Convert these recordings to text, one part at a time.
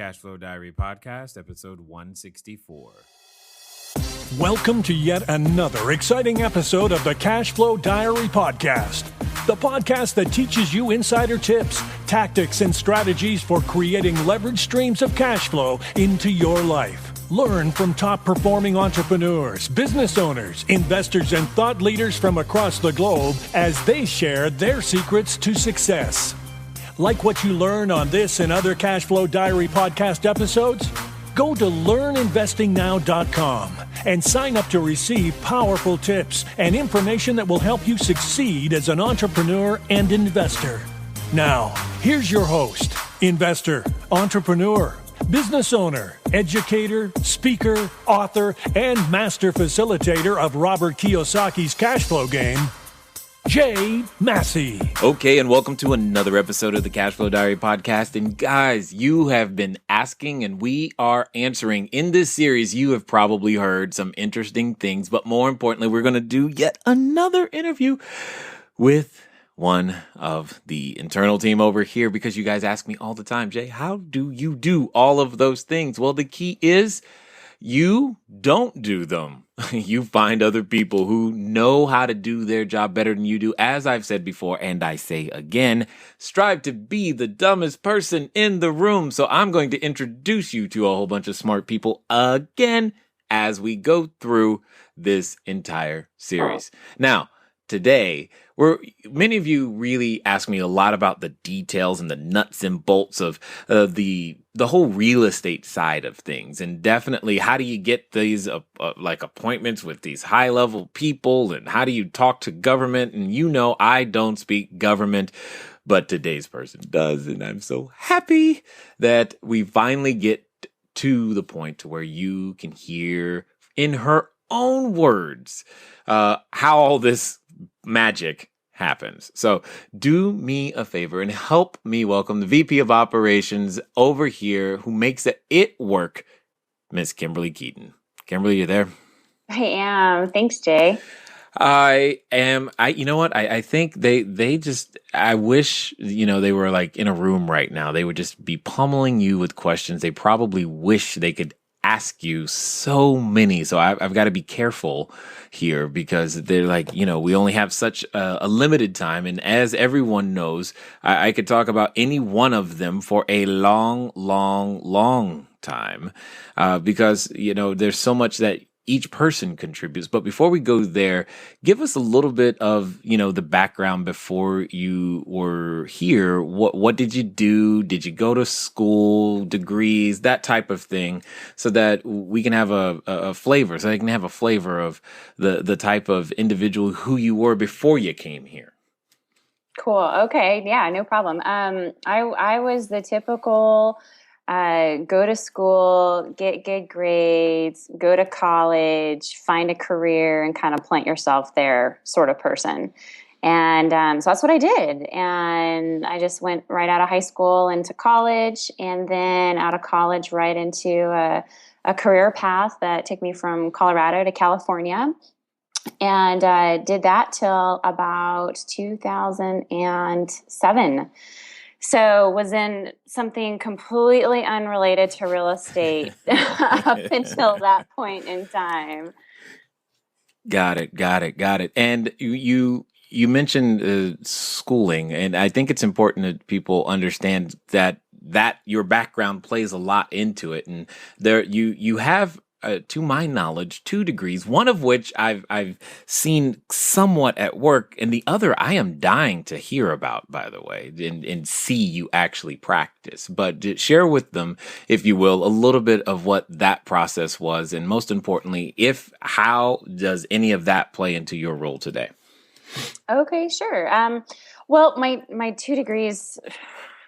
Cashflow Diary Podcast, episode 164. Welcome to yet another exciting episode of the Cashflow Diary Podcast, the podcast that teaches you insider tips, tactics, and strategies for creating leverage streams of cash flow into your life. Learn from top-performing entrepreneurs, business owners, investors, and thought leaders from across the globe as they share their secrets to success. Like what you learn on this and other Cashflow Diary podcast episodes? Go to learninvestingnow.com and sign up to receive powerful tips and information that will help you succeed as an entrepreneur and investor. Now, here's your host, investor, entrepreneur, business owner, educator, speaker, author, and master facilitator of Robert Kiyosaki's cash flow game, Jay Massey. Okay, and welcome to another episode of the Cashflow Diary Podcast. And guys, you have been asking and we are answering. In this series, you have probably heard some interesting things, but more importantly, we're going to do yet another interview with one of the internal team over here, because you guys ask me all the time, Jay, how do you do all of those things? Well, the key is you don't do them. You find other people who know how to do their job better than you do. As I've said before, and I say again, strive to be the dumbest person in the room. So I'm going to introduce you to a whole bunch of smart people again as we go through this entire series. Now, today, many of you really ask me a lot about the details and the nuts and bolts of the whole real estate side of things. And definitely, how do you get these like appointments with these high level people? And how do you talk to government? And you know, I don't speak government, but today's person does. And I'm so happy that we finally get to the point to where you can hear in her own words how all this magic happens. So do me a favor and help me welcome the VP of Operations over here who makes it work, Miss KimBerly Keyton. KimBerly, you there? I am. Thanks, Jay. I am. You know what? I think they just, I wish, they were like in a room right now. They would just be pummeling you with questions. They probably wish they could ask you so many. So I've got to be careful here because they're like, we only have such a limited time. And as everyone knows, I could talk about any one of them for a long, long, long time because, there's so much that each person contributes. But before we go there, give us a little bit of, the background before you were here. What did you do? Did you go to school, degrees, that type of thing, so that we can have a flavor, so they can have a flavor of the type of individual who you were before you came here. Cool. Okay. Yeah, no problem. I was the typical go to school, get good grades, go to college, find a career, and kind of plant yourself there sort of person. And so that's what I did. And I just went right out of high school into college, and then out of college right into a career path that took me from Colorado to California. And did that till about 2007. So was in something completely unrelated to real estate up until that point in time. Got it. And you mentioned schooling, and I think it's important that people understand that your background plays a lot into it. And there you have, to my knowledge, 2 degrees, one of which I've seen somewhat at work, and the other I am dying to hear about, by the way, and see you actually practice. But share with them, if you will, a little bit of what that process was, and most importantly, how does any of that play into your role today? Okay, sure. Well, my 2 degrees,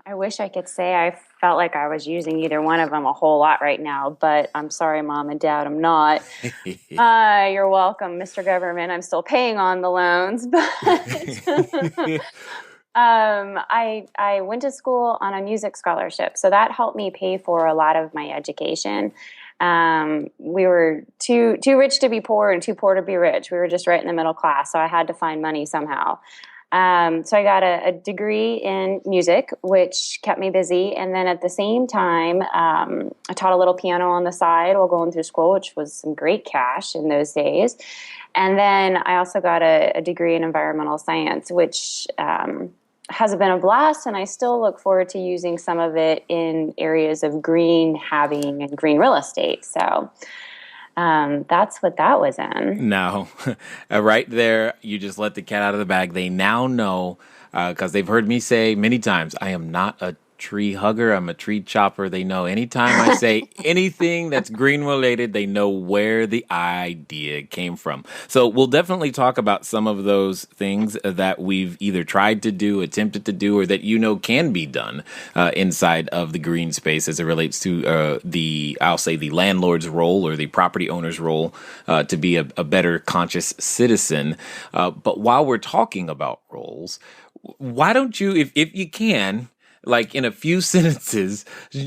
I wish I could say I felt like I was using either one of them a whole lot right now, but I'm sorry, Mom and Dad, I'm not. You're welcome, Mr. Government. I'm still paying on the loans, but I went to school on a music scholarship, so that helped me pay for a lot of my education. We were too rich to be poor and too poor to be rich. We were just right in the middle class, so I had to find money somehow. So I got a degree in music, which kept me busy. And then at the same time, I taught a little piano on the side while going through school, which was some great cash in those days. And then I also got a degree in environmental science, which has been a blast. And I still look forward to using some of it in areas of green having and green real estate. So that's what that was in. Now, right there, you just let the cat out of the bag. They now know, because they've heard me say many times, I am not a tree hugger. I'm a tree chopper. They know anytime I say anything that's green related, they know where the idea came from. So we'll definitely talk about some of those things that we've either tried to do, attempted to do, or that can be done inside of the green space as it relates to the landlord's role or the property owner's role to be a better conscious citizen. But while we're talking about roles, why don't you, if you can, like in a few sentences,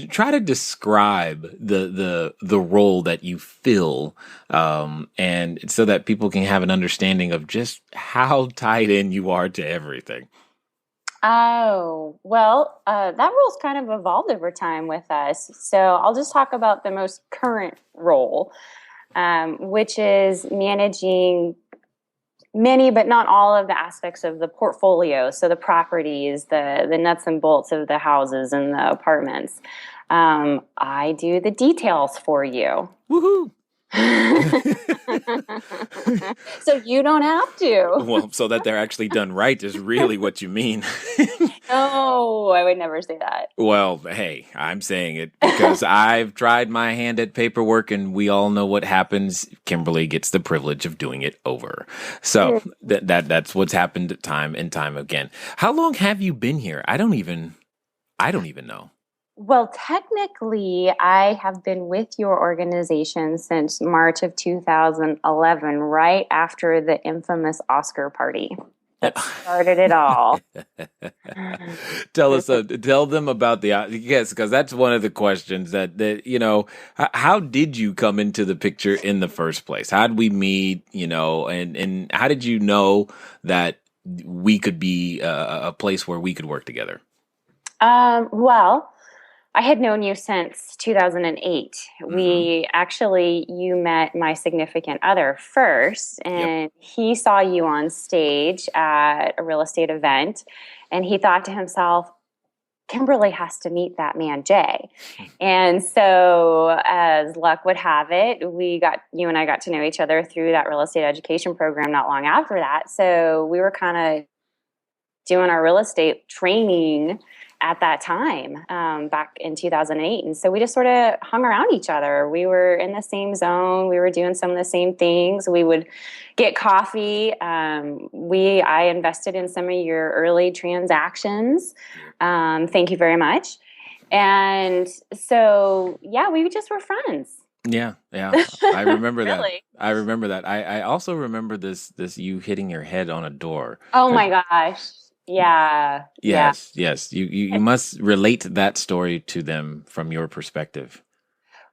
try to describe the role that you fill, and so that people can have an understanding of just how tied in you are to everything. Oh, well, that role's kind of evolved over time with us. So I'll just talk about the most current role, which is managing many, but not all of the aspects of the portfolio. So the properties, the nuts and bolts of the houses and the apartments. I do the details for you. Woohoo! So you don't have to. Well, so that they're actually done right is really what you mean. No, I would never say that. Well, hey, I'm saying it because I've tried my hand at paperwork, and we all know what happens. KimBerly gets the privilege of doing it over. So that's what's happened time and time again. How long have you been here? I don't even know. Well, technically, I have been with your organization since March of 2011, right after the infamous Oscar party that started it all. Tell them about yes, because that's one of the questions that how did you come into the picture in the first place? How did we meet? And how did you know that we could be a place where we could work together? Well, I had known you since 2008. Mm-hmm. You met my significant other first, and he saw you on stage at a real estate event, and he thought to himself, KimBerly has to meet that man, Jay. And so, as luck would have it, you and I got to know each other through that real estate education program not long after that. So we were kind of doing our real estate training at that time, back in 2008. And so we just sort of hung around each other. We were in the same zone. We were doing some of the same things. We would get coffee. I invested in some of your early transactions. Thank you very much. And so, we just were friends. Yeah. I remember Really? that. I remember that. I also remember this you hitting your head on a door. Oh my gosh. Yeah. Yes. You must relate that story to them from your perspective.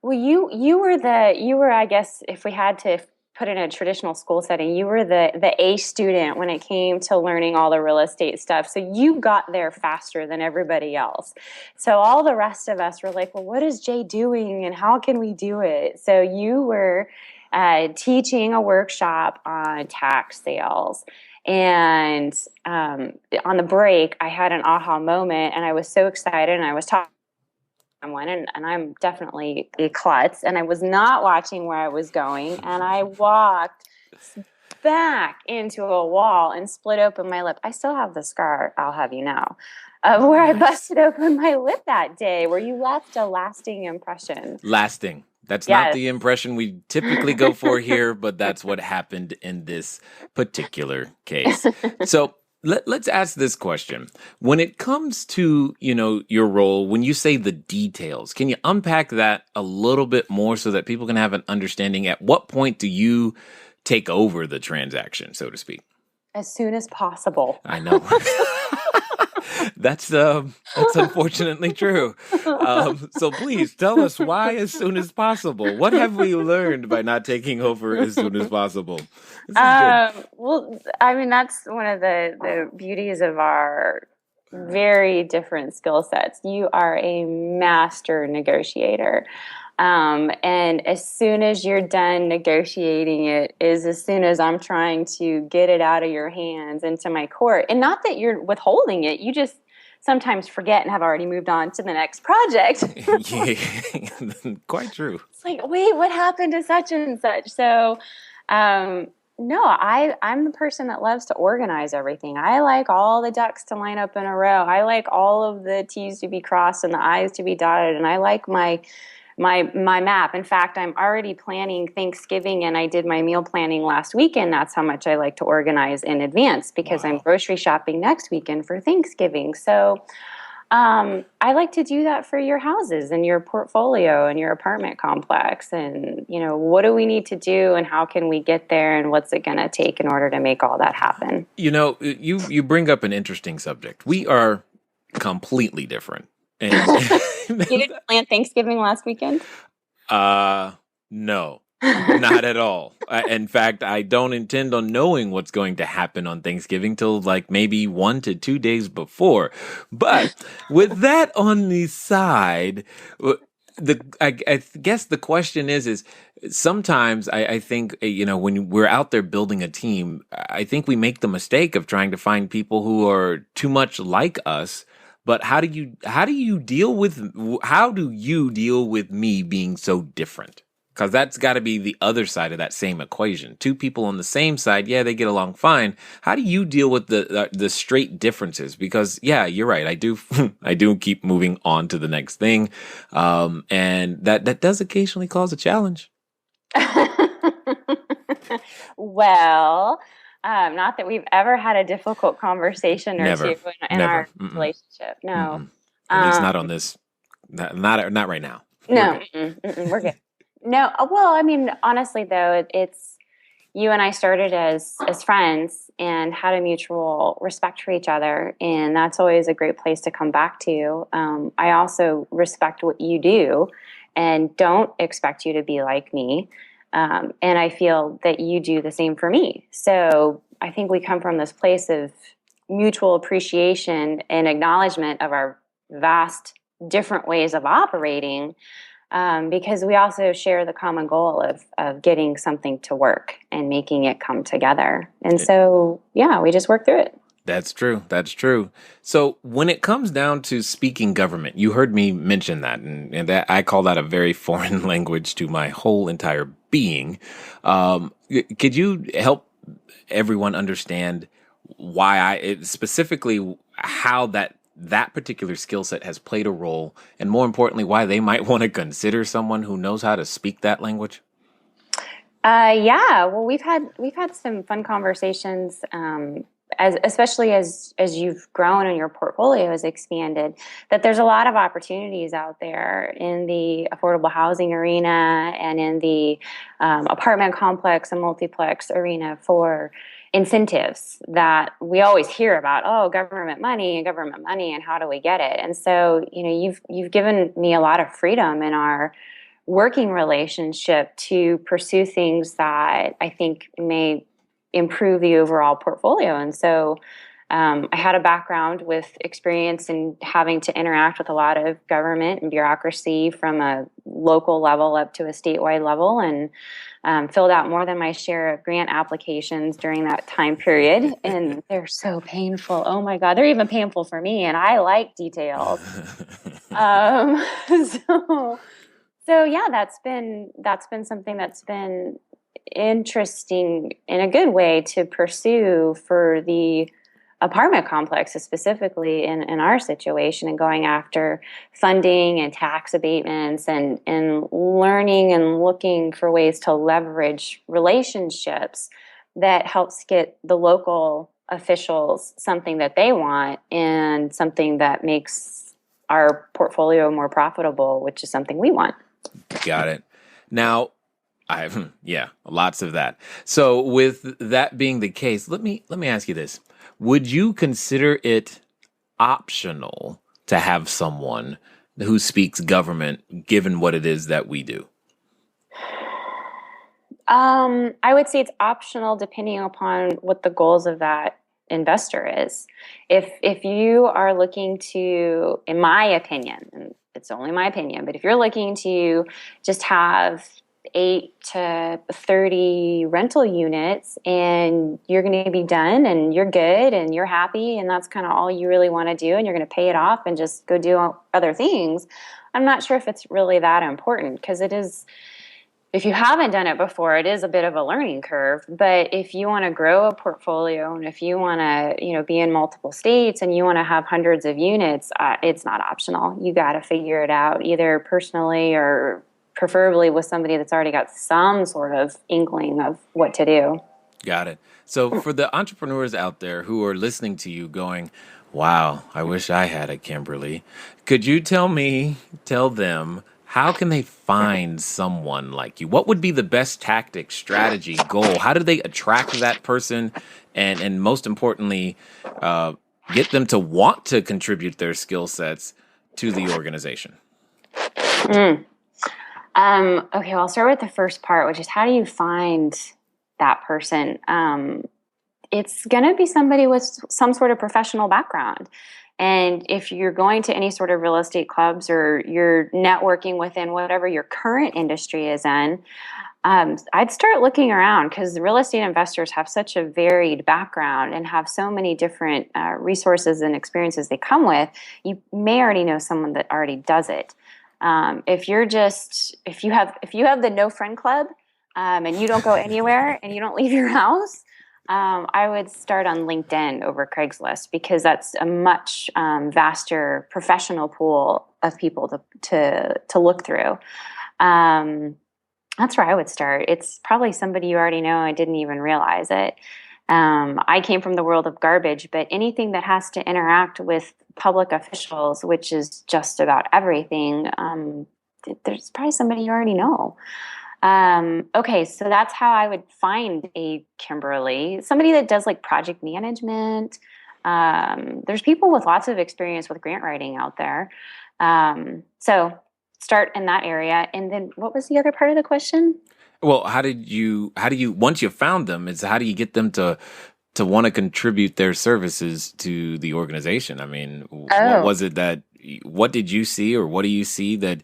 Well, you were, I guess, if we had to put in a traditional school setting, you were the A student when it came to learning all the real estate stuff. So you got there faster than everybody else. So all the rest of us were like, well, what is Jay doing and how can we do it? So you were teaching a workshop on tax sales. And on the break, I had an aha moment, and I was so excited, and I was talking to someone, and I'm definitely a klutz, and I was not watching where I was going, and I walked back into a wall and split open my lip. I still have the scar, I'll have you know, where I busted open my lip that day, where you left a lasting impression. Lasting. That's not the impression we typically go for here, but that's what happened in this particular case. So let's ask this question. When it comes to, your role, when you say the details, can you unpack that a little bit more so that people can have an understanding? At what point do you take over the transaction, so to speak? As soon as possible. I know. That's unfortunately true. So please tell us why as soon as possible. What have we learned by not taking over as soon as possible? This is good. Well, I mean, that's one of the beauties of our very different skill sets. You are a master negotiator. And as soon as you're done negotiating it is as soon as I'm trying to get it out of your hands into my court. And not that you're withholding it, you just sometimes forget and have already moved on to the next project. Yeah, quite true. It's like, wait, what happened to such and such? So, no, I'm the person that loves to organize everything. I like all the ducks to line up in a row. I like all of the T's to be crossed and the I's to be dotted. And I like my map. In fact, I'm already planning Thanksgiving, and I did my meal planning last weekend. That's how much I like to organize in advance because I'm grocery shopping next weekend for Thanksgiving. So I like to do that for your houses and your portfolio and your apartment complex. And, what do we need to do and how can we get there and what's it going to take in order to make all that happen? You bring up an interesting subject. We are completely different. And you didn't plan Thanksgiving last weekend? No, not at all. In fact, I don't intend on knowing what's going to happen on Thanksgiving till like maybe 1 to 2 days before. But with that on the side, I guess the question is sometimes I think, when we're out there building a team, I think we make the mistake of trying to find people who are too much like us. But how do you deal with me being so different? Because that's got to be the other side of that same equation. Two people on the same side, yeah, they get along fine. How do you deal with the straight differences? Because yeah, you're right. I do keep moving on to the next thing, and that does occasionally cause a challenge. Well. Not that we've ever had a difficult conversation or two in our relationship. No. At least not on this. Not right now. No, we're good. No. Well, I mean, honestly, though, it's you and I started as friends and had a mutual respect for each other. And that's always a great place to come back to. I also respect what you do and don't expect you to be like me. And I feel that you do the same for me. So I think we come from this place of mutual appreciation and acknowledgement of our vast different ways of operating, because we also share the common goal of getting something to work and making it come together. And so, yeah, we just work through it. That's true. So when it comes down to speaking government, you heard me mention that, and that I call that a very foreign language to my whole entire being. Could you help everyone understand why specifically how that particular skill set has played a role, and more importantly, why they might want to consider someone who knows how to speak that language? Yeah. Well, we've had some fun conversations. Especially as you've grown and your portfolio has expanded, that there's a lot of opportunities out there in the affordable housing arena and in the apartment complex and multiplex arena for incentives that we always hear about. Oh, government money, and how do we get it? And so, you've given me a lot of freedom in our working relationship to pursue things that I think may improve the overall portfolio. And so I had a background with experience in having to interact with a lot of government and bureaucracy from a local level up to a statewide level, and filled out more than my share of grant applications during that time period. And they're so painful. Oh my God, they're even painful for me. And I like details. So yeah, that's been something that's been interesting in a good way to pursue for the apartment complexes, specifically in our situation, and going after funding and tax abatements and learning and looking for ways to leverage relationships that helps get the local officials something that they want and something that makes our portfolio more profitable, which is something we want. Got it. Now, lots of that. So with that being the case, let me ask you this. Would you consider it optional to have someone who speaks government, given what it is that we do? I would say it's optional depending upon what the goals of that investor is. If you are looking to, in my opinion, and it's only my opinion, but if you're looking to just have 8 to 30 rental units and you're going to be done and you're good and you're happy and that's kind of all you really want to do and you're going to pay it off and just go do other things, I'm not sure if it's really that important, because it is, if you haven't done it before, it is a bit of a learning curve. But if you want to grow a portfolio and if you want to, be in multiple states and you want to have hundreds of units, it's not optional. You got to figure it out either personally or preferably with somebody that's already got some sort of inkling of what to do. Got it. So for the entrepreneurs out there who are listening to you going, wow, I wish I had a KimBerly, could you tell them, how can they find someone like you? What would be the best tactic, strategy, goal? How do they attract that person? And most importantly, get them to want to contribute their skill sets to the organization? Okay, well, I'll start with the first part, which is how do you find that person? It's going to be somebody with some sort of professional background. And if you're going to any sort of real estate clubs or you're networking within whatever your current industry is in, I'd start looking around, because the real estate investors have such a varied background and have so many different resources and experiences they come with. You may already know someone that already does it. If you have the no friend club and you don't go anywhere and you don't leave your house, I would start on LinkedIn over Craigslist, because that's a much vaster professional pool of people to look through. That's where I would start. It's probably somebody you already know. I didn't even realize it. I came from the world of garbage, but anything that has to interact with public officials, which is just about everything, there's probably somebody you already know. Okay, so that's how I would find a KimBerly. Somebody that does like project management. There's people with lots of experience with grant writing out there. So start in that area. And then what was the other part of the question? Well, how do you, once you found them, how do you get them to want to contribute their services to the organization? I mean, what did you see, or what do you see that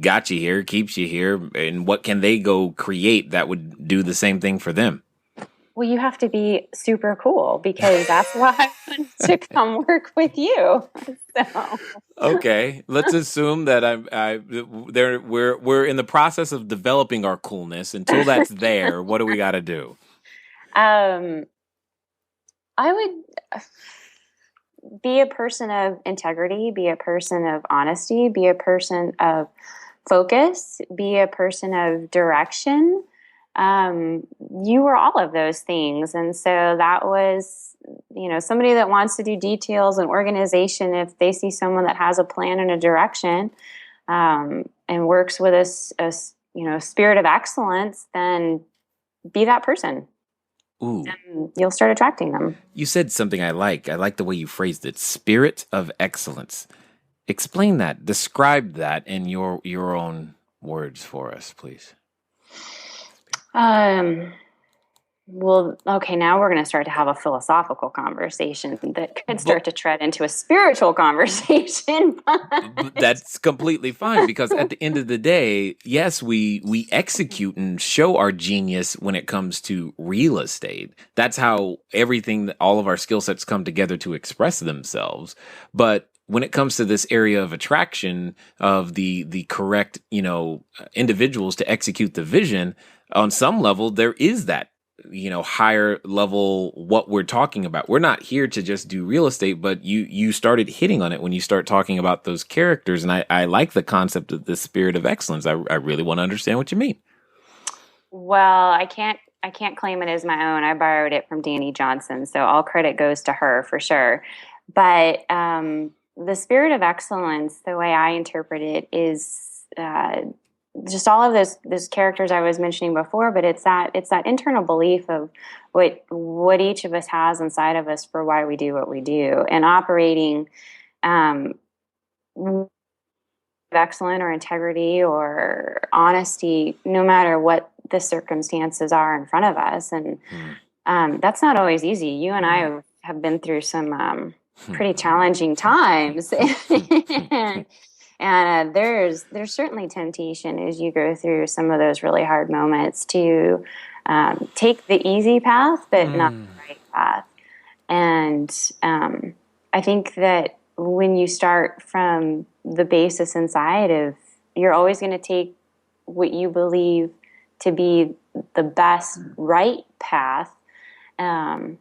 got you here, keeps you here, and what can they go create that would do the same thing for them? Well, you have to be super cool, because that's why I wanted to come work with you. So. Okay, let's assume that we're in the process of developing our coolness. Until that's there, what do we got to do? I would be a person of integrity, be a person of honesty, be a person of focus, be a person of direction. You were all of those things. And so that was, somebody that wants to do details and organization. If they see someone that has a plan and a direction, and works with a spirit of excellence, then be that person. Ooh. And you'll start attracting them. You said something I like. I like the way you phrased it. Spirit of excellence. Explain that. Describe that in your own words for us, please. Well, okay, now we're going to start to have a philosophical conversation that could start to tread into a spiritual conversation. But that's completely fine, because at the end of the day, yes, we execute and show our genius when it comes to real estate. That's how all of our skill sets come together to express themselves. But when it comes to this area of attraction of the correct, individuals to execute the vision, on some level, there is that, higher level, what we're talking about. We're not here to just do real estate, but you started hitting on it when you start talking about those characters. And I like the concept of the spirit of excellence. I really want to understand what you mean. Well, I can't claim it as my own. I borrowed it from Danny Johnson, so all credit goes to her for sure. But the spirit of excellence, the way I interpret it, is just all of those characters I was mentioning before, but it's that internal belief of what each of us has inside of us for why we do what we do, and operating with excellence or integrity or honesty, no matter what the circumstances are in front of us. And that's not always easy. You and I have been through some pretty challenging times. And there's certainly temptation as you go through some of those really hard moments to take the easy path, but not the right path. And I think that when you start from the basis inside of, you're always going to take what you believe to be the best right path, no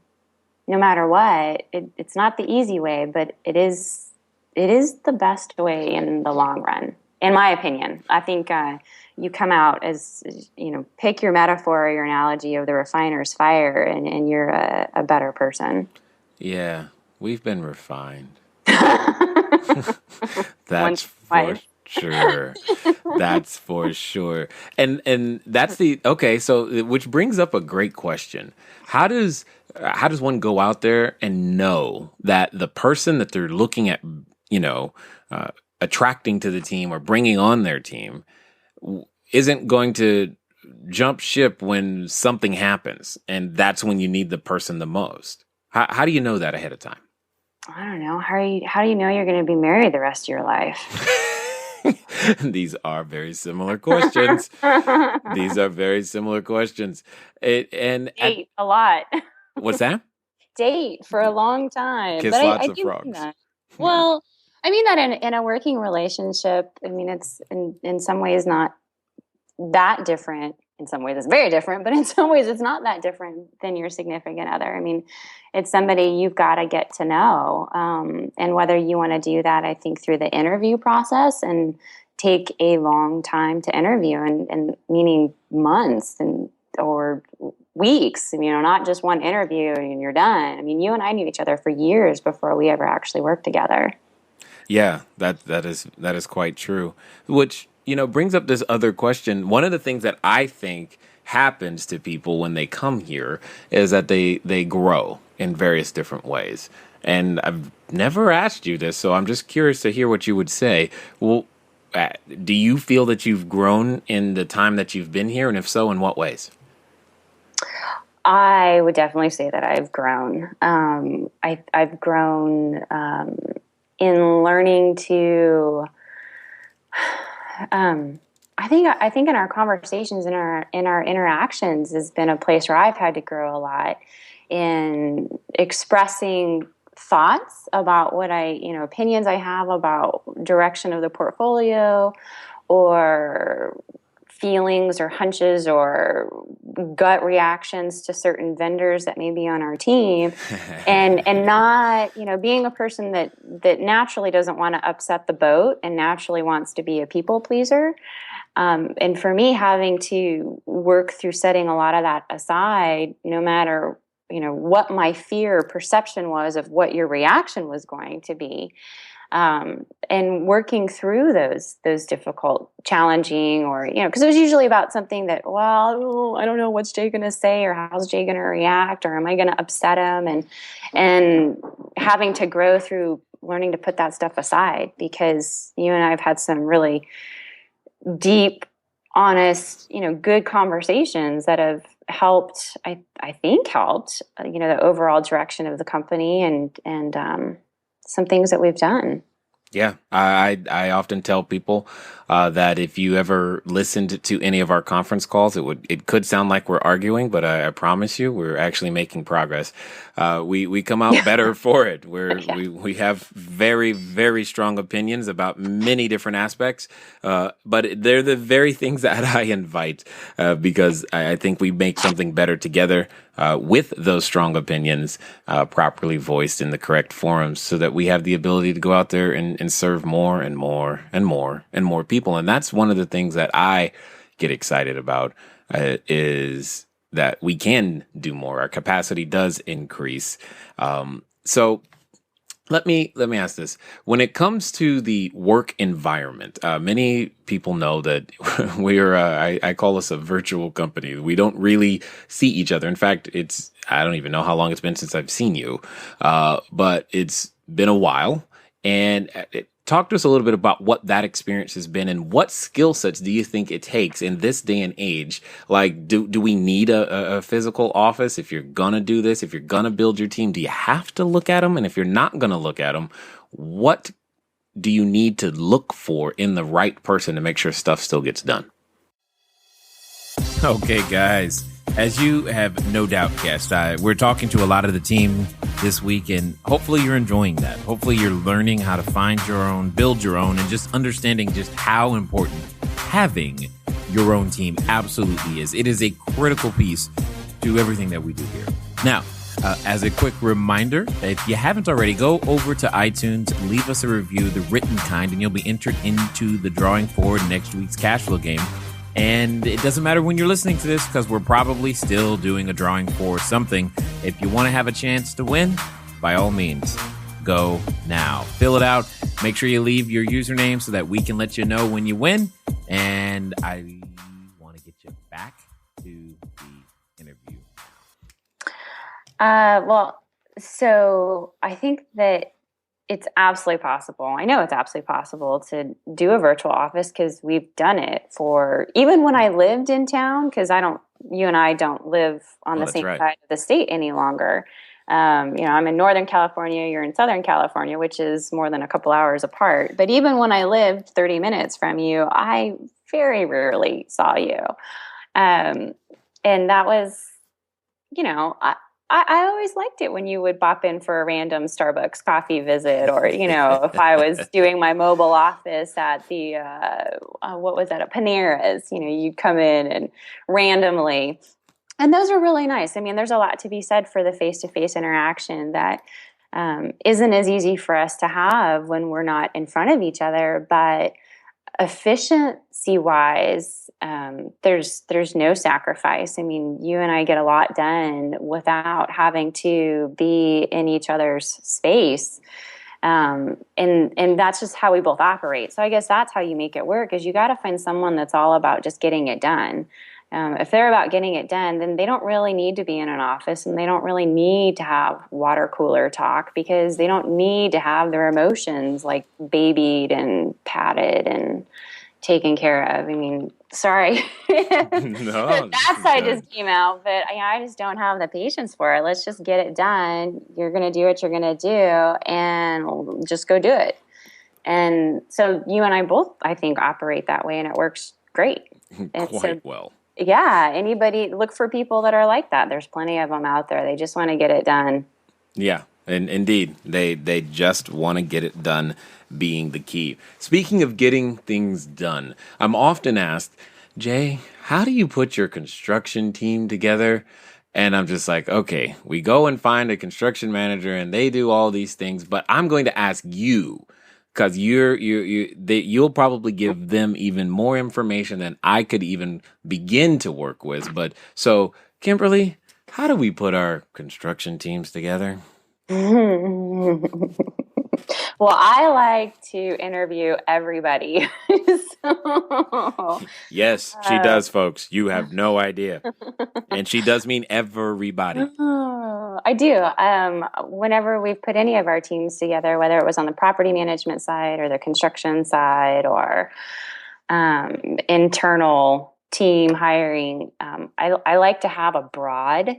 matter what. It's not the easy way, but it is the best way in the long run, in my opinion. I think you come out as, pick your metaphor or your analogy of the refiner's fire, and you're a better person. Yeah, we've been refined. That's for sure. That's for sure. And that's okay, so which brings up a great question. How does one go out there and know that the person that they're looking at, attracting to the team or bringing on their team isn't going to jump ship when something happens, and that's when you need the person the most? How do you know that ahead of time? I don't know. How do you know you're going to be married the rest of your life? These are very similar questions. These are very similar questions. Date a lot. What's that? Date for a long time. Kiss but lots I of do frogs. mean that. Well, I mean that in a working relationship. I mean, it's in some ways not that different. In some ways it's very different, but in some ways it's not that different than your significant other. I mean, it's somebody you've got to get to know. And whether you want to do that, I think, through the interview process and take a long time to interview, and meaning months or weeks, not just one interview and you're done. I mean, you and I knew each other for years before we ever actually worked together. Yeah, that is quite true. Which, brings up this other question. One of the things that I think happens to people when they come here is that they grow in various different ways. And I've never asked you this, so I'm just curious to hear what you would say. Well, do you feel that you've grown in the time that you've been here? And if so, in what ways? I would definitely say that I've grown. I've grown in learning to. I think in our conversations, in our interactions, has been a place where I've had to grow a lot in expressing thoughts about what opinions I have about direction of the portfolio, or feelings or hunches or gut reactions to certain vendors that may be on our team, and not, being a person that naturally doesn't want to upset the boat and naturally wants to be a people pleaser. And for me, having to work through setting a lot of that aside, no matter, what my fear or perception was of what your reaction was going to be. And working through those difficult, challenging, or, because it was usually about something that, well, I don't know what's Jay going to say, or how's Jay going to react, or am I going to upset him? And having to grow through learning to put that stuff aside, because you and I have had some really deep, honest, good conversations that have helped, I think helped, the overall direction of the company and some things that we've done. Yeah, I often tell people that if you ever listened to any of our conference calls, it could sound like we're arguing, but I promise you, we're actually making progress. We come out better for it. We have very, very strong opinions about many different aspects, but they're the very things that I invite because I think we make something better together with those strong opinions properly voiced in the correct forums, so that we have the ability to go out there and serve more and more and more and more people. And that's one of the things that I get excited about, is that we can do more. Our capacity does increase. So Let me ask this. When it comes to the work environment, many people know that we're I call us a virtual company. We don't really see each other. In fact, I don't even know how long it's been since I've seen you, but it's been a while. And talk to us a little bit about what that experience has been and what skill sets do you think it takes in this day and age? Like, do we need a physical office? If you're going to do this, if you're going to build your team, do you have to look at them? And if you're not going to look at them, what do you need to look for in the right person to make sure stuff still gets done? Okay, guys. As you have no doubt guessed, we're talking to a lot of the team this week, and hopefully you're enjoying that. Hopefully you're learning how to find your own, build your own, and just understanding just how important having your own team absolutely is. It is a critical piece to everything that we do here. Now, as a quick reminder, if you haven't already, go over to iTunes, leave us a review, the written kind, and you'll be entered into the drawing for next week's cash flow game. And it doesn't matter when you're listening to this because we're probably still doing a drawing for something. If you want to have a chance to win, by all means, go now. Fill it out. Make sure you leave your username so that we can let you know when you win. And I want to get you back to the interview. So I think that it's absolutely possible. I know it's absolutely possible to do a virtual office because we've done it for, even when I lived in town, because you and I don't live on the same side of the state any longer. I'm in Northern California, you're in Southern California, which is more than a couple hours apart. But even when I lived 30 minutes from you, I very rarely saw you. And that was, I always liked it when you would bop in for a random Starbucks coffee visit, or, if I was doing my mobile office at the, at Panera's, you'd come in and randomly. And those are really nice. I mean, there's a lot to be said for the face-to-face interaction that isn't as easy for us to have when we're not in front of each other. But efficiency-wise, there's no sacrifice. I mean, you and I get a lot done without having to be in each other's space. And that's just how we both operate. So I guess that's how you make it work, is you got to find someone that's all about just getting it done. If they're about getting it done, then they don't really need to be in an office, and they don't really need to have water cooler talk, because they don't need to have their emotions like babied and patted and taken care of. I mean, sorry. No, that side just came out, but I just don't have the patience for it. Let's just get it done. You're going to do what you're going to do, and just go do it. And so you and I both, I think, operate that way, and it works great. Quite well. Yeah, anybody, look for people that are like that. There's plenty of them out there. They just want to get it done. Yeah, and indeed, they just want to get it done, being the key. Speaking of getting things done, I'm often asked, Jay, how do you put your construction team together? And I'm just like, okay, we go and find a construction manager and they do all these things, but I'm going to ask you, because you'll probably give them even more information than I could even begin to work with. But so, KimBerly, how do we put our construction teams together? Well, I like to interview everybody. Yes, she does, folks. You have no idea. And she does mean everybody. I do. Whenever we've put any of our teams together, whether it was on the property management side or the construction side or internal team hiring, I like to have a broad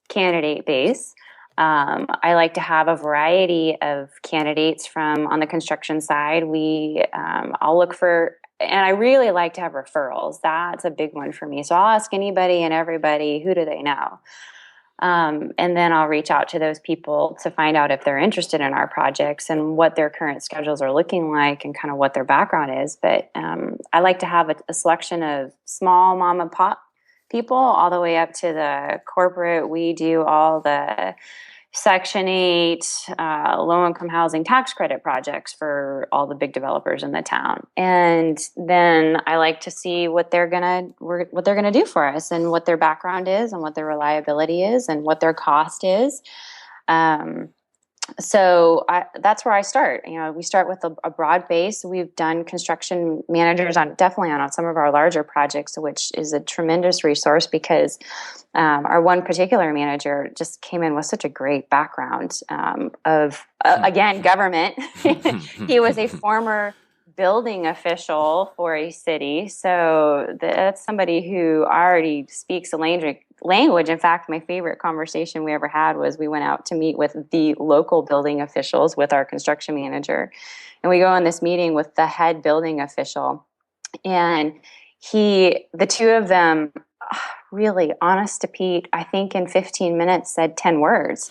candidate base. I like to have a variety of candidates from on the construction side. I'll look for, and I really like to have referrals. That's a big one for me. So I'll ask anybody and everybody, who do they know? And then I'll reach out to those people to find out if they're interested in our projects and what their current schedules are looking like and kind of what their background is. But I like to have a selection of small mom and pop people all the way up to the corporate. We do all the Section 8 low-income housing tax credit projects for all the big developers in the town. And then I like to see what they're gonna do for us, and what their background is, and what their reliability is, and what their cost is. So that's where I start. We start with a broad base. We've done construction managers definitely on some of our larger projects, which is a tremendous resource because our one particular manager just came in with such a great background of, again, government. He was a former building official for a city. So that's somebody who already speaks the language. In fact, my favorite conversation we ever had was we went out to meet with the local building officials with our construction manager. And we go on this meeting with the head building official. And the two of them, really honest to Pete, I think in 15 minutes said 10 words.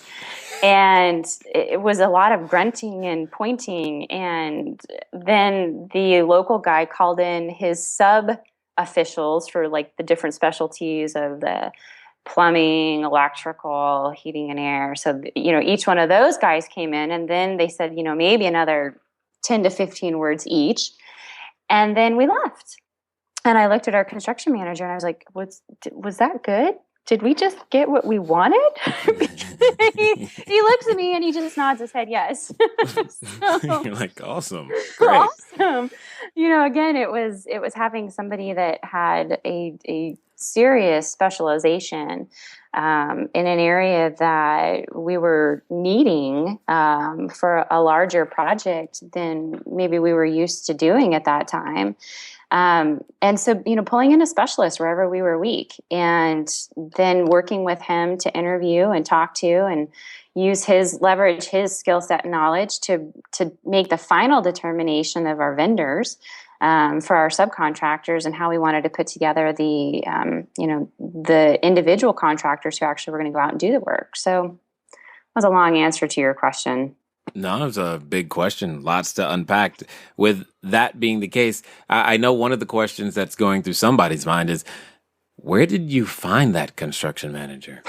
And it was a lot of grunting and pointing. And then the local guy called in his sub officials for like the different specialties of the plumbing, electrical, heating and air. So, each one of those guys came in, and then they said, maybe another 10 to 15 words each. And then we left. And I looked at our construction manager and I was like, was that good? Did we just get what we wanted? he looks at me and he just nods his head yes. So, you're like, awesome. Great. Awesome. Again, it was having somebody that had a serious specialization in an area that we were needing for a larger project than maybe we were used to doing at that time. And so, pulling in a specialist wherever we were weak and then working with him to interview and talk to and leverage his skill set and knowledge to make the final determination of our vendors for our subcontractors and how we wanted to put together the individual contractors who actually were going to go out and do the work. So that was a long answer to your question. No, it's a big question. Lots to unpack. With that being the case, I know one of the questions that's going through somebody's mind is, where did you find that construction manager?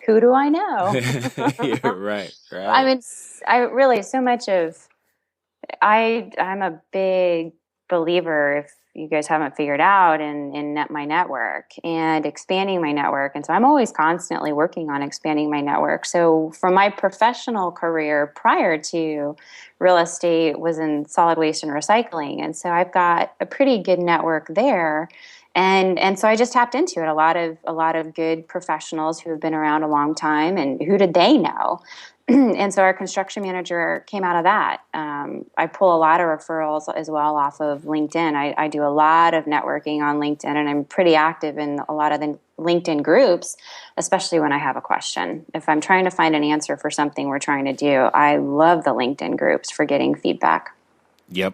Who do I know? Yeah, right. I mean, I'm a big believer, if you guys haven't figured out, in my network and expanding my network. And so I'm always constantly working on expanding my network. So from my professional career prior to real estate was in solid waste and recycling. And so I've got a pretty good network there. And so I just tapped into it. A lot of good professionals who have been around a long time, and who did they know? And so our construction manager came out of that. I pull a lot of referrals as well off of LinkedIn. I do a lot of networking on LinkedIn, and I'm pretty active in a lot of the LinkedIn groups, especially when I have a question. If I'm trying to find an answer for something we're trying to do, I love the LinkedIn groups for getting feedback. Yep.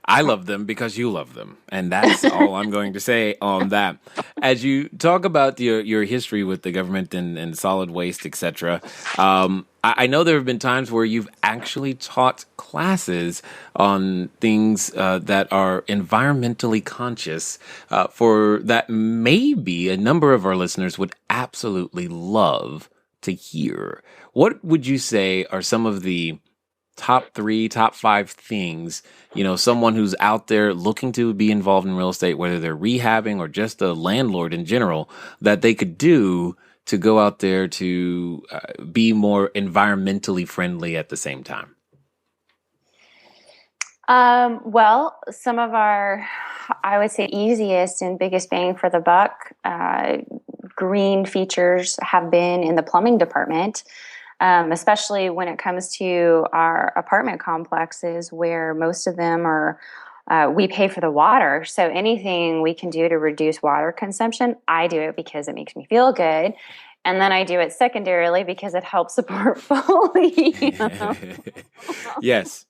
I love them because you love them. And that's all I'm going to say on that. As you talk about your history with the government and solid waste, etc., I know there have been times where you've actually taught classes on things that are environmentally conscious for that maybe a number of our listeners would absolutely love to hear. What would you say are some of the top 3, top 5 things, someone who's out there looking to be involved in real estate, whether they're rehabbing or just a landlord in general, that they could do to go out there to be more environmentally friendly at the same time? Well, some of our, I would say, easiest and biggest bang for the buck green features have been in the plumbing department. Especially when it comes to our apartment complexes, where most of them are, we pay for the water. So anything we can do to reduce water consumption, I do it because it makes me feel good. And then I do it secondarily because it helps the portfolio. Yes.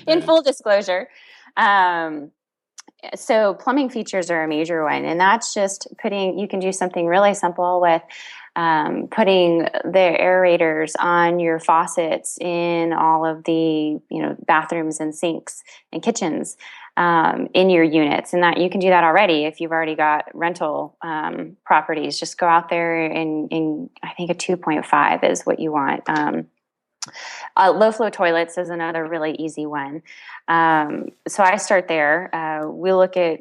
In full disclosure. So plumbing features are a major one. And that's just you can do something really simple with putting the aerators on your faucets in all of the bathrooms and sinks and kitchens in your units, and that you can do that already if you've already got rental properties. Just go out there and I think a 2.5 is what you want. Low flow toilets is another really easy one. So I start there. We look at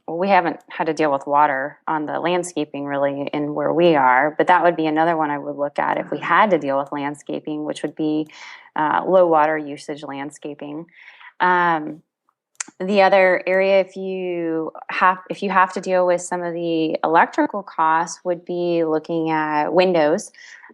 we haven't had to deal with water on the landscaping really in where we are, but that would be another one I would look at if we had to deal with landscaping, which would be low water usage landscaping. The other area, if you have to deal with some of the electrical costs, would be looking at windows.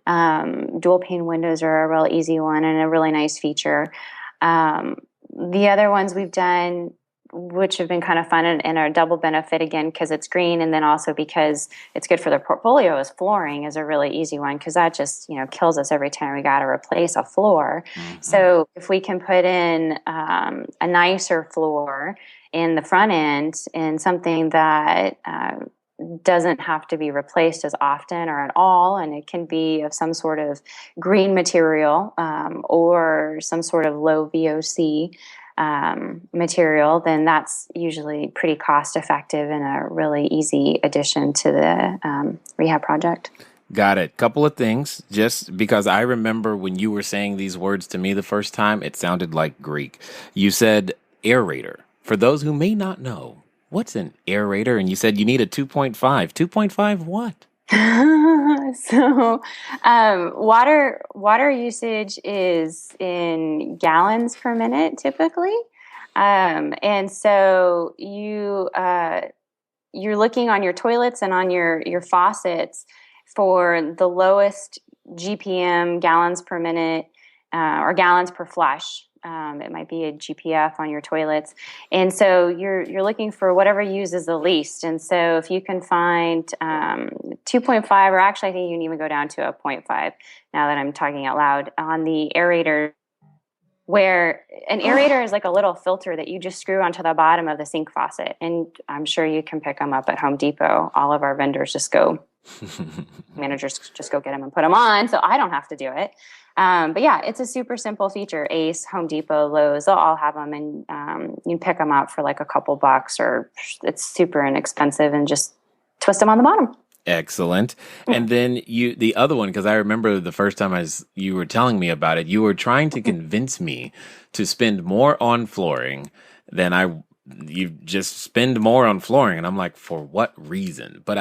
Dual pane windows are a real easy one and a really nice feature. The other ones we've done, which have been kind of fun and are a double benefit again because it's green, and then also because it's good for the portfolio, is flooring is a really easy one because that just kills us every time we got to replace a floor. Mm-hmm. So if we can put in a nicer floor in the front end and something that doesn't have to be replaced as often or at all, and it can be of some sort of green material or some sort of low VOC material, then that's usually pretty cost effective and a really easy addition to the rehab project. Got it. Couple of things, just because I remember when you were saying these words to me the first time, it sounded like Greek. You said aerator. For those who may not know, what's an aerator? And you said you need a 2.5. 2.5 what? So water usage is in gallons per minute typically. And so you're looking on your toilets and on your faucets for the lowest GPM, gallons per minute, or gallons per flush. It might be a GPF on your toilets. And so you're looking for whatever uses the least. And so if you can find 2.5, or actually I think you can even go down to a 0.5 now that I'm talking out loud, on the aerator, where an aerator is like a little filter that you just screw onto the bottom of the sink faucet. And I'm sure you can pick them up at Home Depot. All of our vendors managers just go get them and put them on, so I don't have to do it. But yeah, it's a super simple feature. Ace, Home Depot, Lowe's, they'll all have them, and you can pick them up for like a couple bucks, or it's super inexpensive, and just twist them on the bottom. Excellent. And then the other one, because I remember the first time you were telling me about it, you were trying to convince me to spend more on flooring than you just spend more on flooring. And I'm like, for what reason? But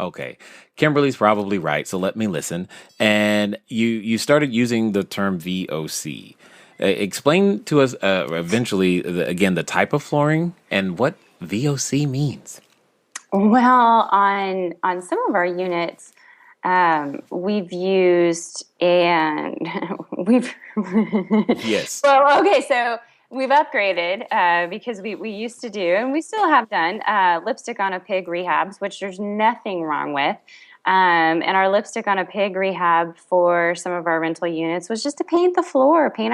okay, Kimberly's probably right. So let me listen. And you started using the term VOC. Explain to us eventually, again, the type of flooring and what VOC means. Well, on some of our units, we've used Yes. Well, okay, so we've upgraded because we used to do, and we still have done, lipstick on a pig rehabs, which there's nothing wrong with. And our lipstick on a pig rehab for some of our rental units was just to paint a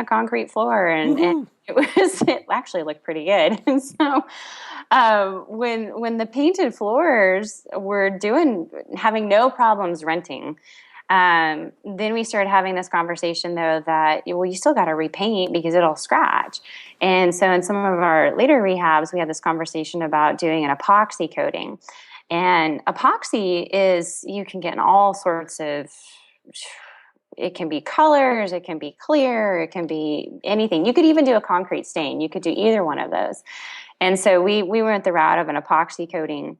concrete floor, and it actually looked pretty good. And so when the painted floors were having no problems renting, then we started having this conversation though that, you still got to repaint because it'll scratch. And so in some of our later rehabs, we had this conversation about doing an epoxy coating. And epoxy you can get in all sorts of, it can be colors, it can be clear, it can be anything. You could even do a concrete stain. You could do either one of those. And so we went the route of an epoxy coating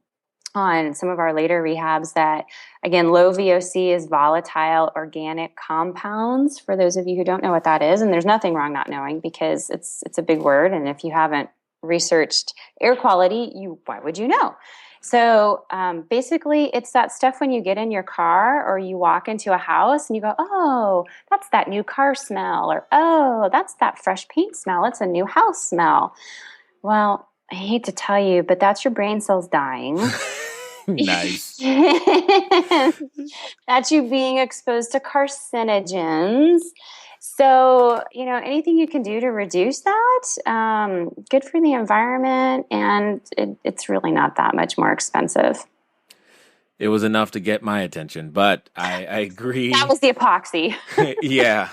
on some of our later rehabs that, again, low VOC is volatile organic compounds, for those of you who don't know what that is. And there's nothing wrong not knowing, because it's a big word. And if you haven't researched air quality, why would you know? So basically, it's that stuff when you get in your car or you walk into a house and you go, oh, that's that new car smell, or oh, that's that fresh paint smell. It's a new house smell. Well, I hate to tell you, but that's your brain cells dying. Nice. That's you being exposed to carcinogens. So, anything you can do to reduce that, good for the environment, and it's really not that much more expensive. It was enough to get my attention, but I agree. That was the epoxy. Yeah.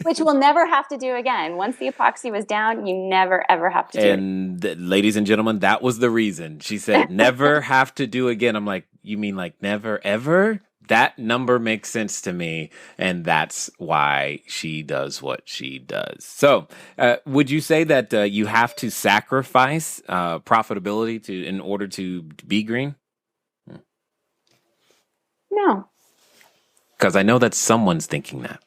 Which we'll never have to do again. Once the epoxy was down, you never, ever have to do it. And ladies and gentlemen, that was the reason. She said, never have to do again. I'm like, you mean like never, ever? that number makes sense to me, and that's why she does what she does. So, would you say that you have to sacrifice profitability in order to be green? No. Because I know that someone's thinking that.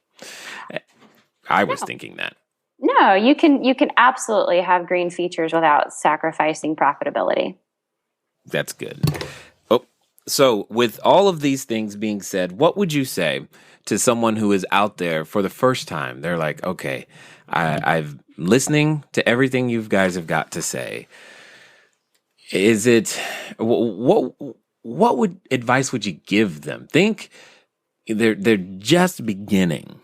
I was thinking that. No, you can absolutely have green features without sacrificing profitability. That's good. Oh, so with all of these things being said, what would you say to someone who is out there for the first time? They're like, okay, I've listening to everything you guys have got to say. Is it what advice would you give them? Think they're just beginning,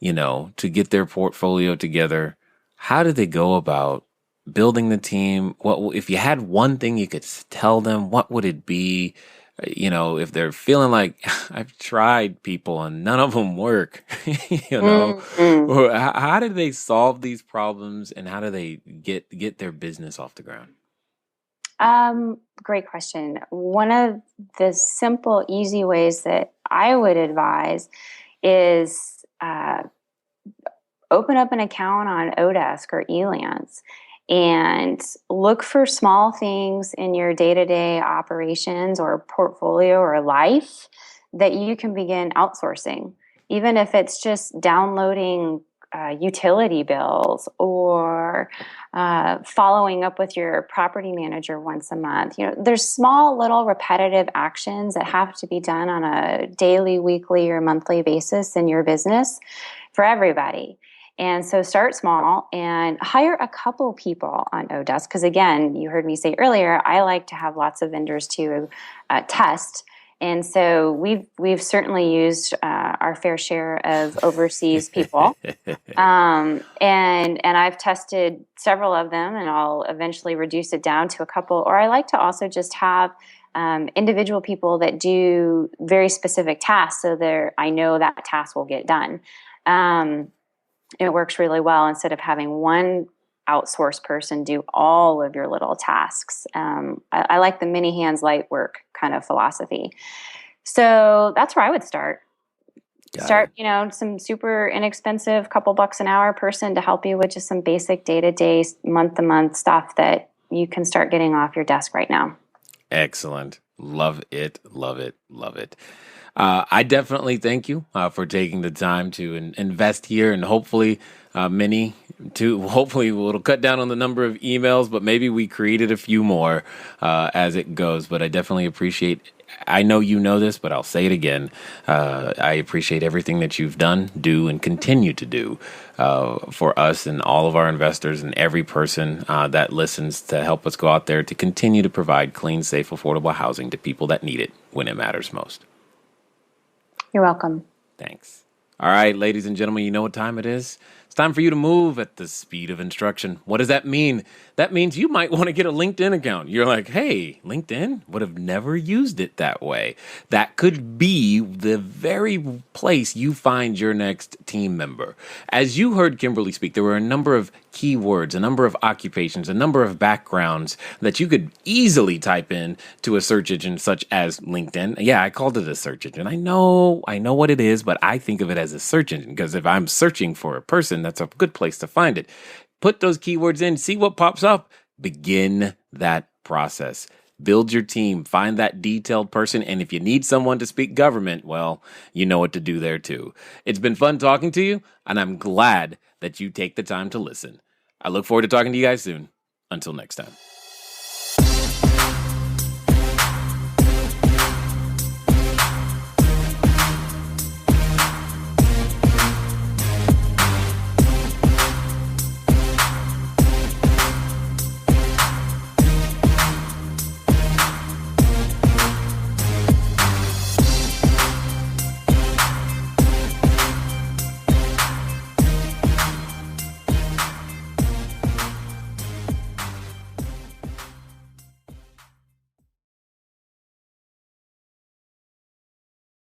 to get their portfolio together. How do they go about building the team? What if you had one thing you could tell them? What would it be? If they're feeling like I've tried people and none of them work, Mm-hmm. How do they solve these problems and how do they get their business off the ground? Great question. One of the simple, easy ways that I would advise is open up an account on Odesk or Elance and look for small things in your day-to-day operations or portfolio or life that you can begin outsourcing, even if it's just downloading utility bills or following up with your property manager once a month. There's small little repetitive actions that have to be done on a daily, weekly, or monthly basis in your business for everybody. And so start small and hire a couple people on Odesk. Because again, you heard me say earlier, I like to have lots of vendors to test. And so we've certainly used our fair share of overseas people, and I've tested several of them, and I'll eventually reduce it down to a couple. Or I like to also just have individual people that do very specific tasks, so I know that task will get done. It works really well instead of having one outsourced person do all of your little tasks. I like the many hands light work kind of philosophy. So that's where I would start. Start, some super inexpensive, couple bucks an hour person to help you with just some basic day-to-day, month-to-month stuff that you can start getting off your desk right now. Excellent. Love it, love it, love it. I definitely thank you for taking the time to invest here, and hopefully hopefully it'll cut down on the number of emails, but maybe we created a few more as it goes. But I definitely appreciate, I know you know this, but I'll say it again. I appreciate everything that you've done, do, and continue to do for us and all of our investors and every person that listens to help us go out there to continue to provide clean, safe, affordable housing to people that need it when it matters most. You're welcome. Thanks. All right, ladies and gentlemen, you know what time it is? It's time for you to move at the speed of instruction. What does that mean? That means you might want to get a LinkedIn account. You're like, hey, LinkedIn? Would have never used it that way. That could be the very place you find your next team member. As you heard KimBerly speak, there were a number of keywords, a number of occupations, a number of backgrounds that you could easily type in to a search engine such as LinkedIn. Yeah, I called it a search engine. I know what it is, but I think of it as a search engine because if I'm searching for a person, that's a good place to find it. Put those keywords in, see what pops up, begin that process. Build your team, find that detailed person, and if you need someone to speak government, well, you know what to do there too. It's been fun talking to you, and I'm glad that you take the time to listen. I look forward to talking to you guys soon. Until next time.